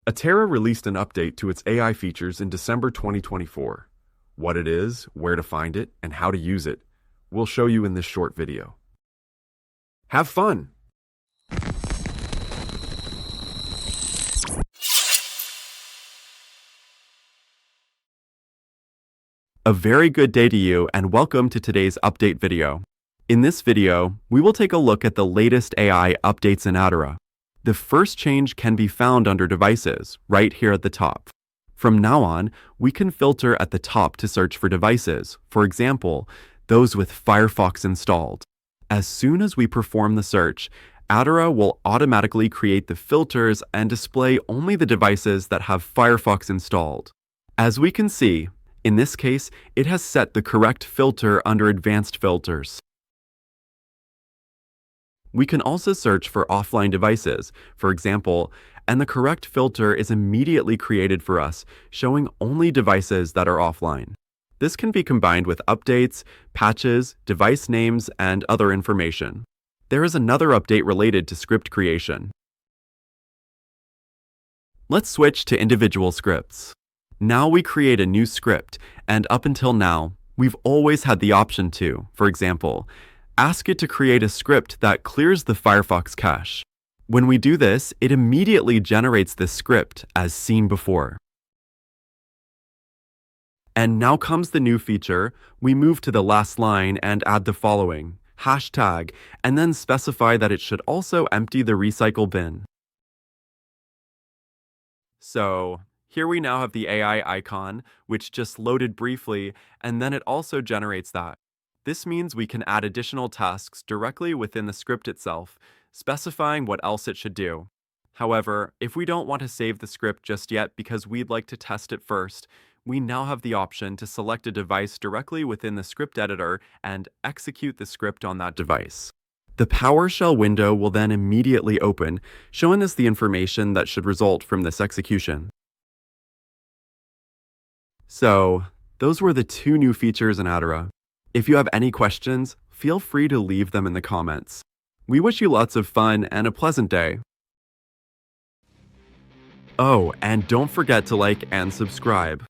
Atera released an update to its AI features in December 2024. What it is, where to find it, and how to use it, we'll show you in this short video. Have fun! A very good day to you, and welcome to today's update video. In this video, we will take a look at the latest AI updates in Atera. The first change can be found under Devices, right here at the top. From now on, we can filter at the top to search for devices, for example, those with Firefox installed. As soon as we perform the search, Atera will automatically create the filters and display only the devices that have Firefox installed. As we can see, in this case, it has set the correct filter under Advanced Filters. We can also search for offline devices, for example, and the correct filter is immediately created for us, showing only devices that are offline. This can be combined with updates, patches, device names, and other information. There is another update related to script creation. Let's switch to individual scripts. Now we create a new script, and up until now, we've always had the option to, for example, ask it to create a script that clears the Firefox cache. When we do this, it immediately generates this script as seen before. And now comes the new feature. We move to the last line and add the following, hashtag, and then specify that it should also empty the recycle bin. So, here we now have the AI icon, which just loaded briefly, and then it also generates that. This means we can add additional tasks directly within the script itself, specifying what else it should do. However, if we don't want to save the script just yet because we'd like to test it first, we now have the option to select a device directly within the script editor and execute the script on that device. The PowerShell window will then immediately open, showing us the information that should result from this execution. So, those were the two new features in Atera. If you have any questions, feel free to leave them in the comments. We wish you lots of fun and a pleasant day. Oh, and don't forget to like and subscribe.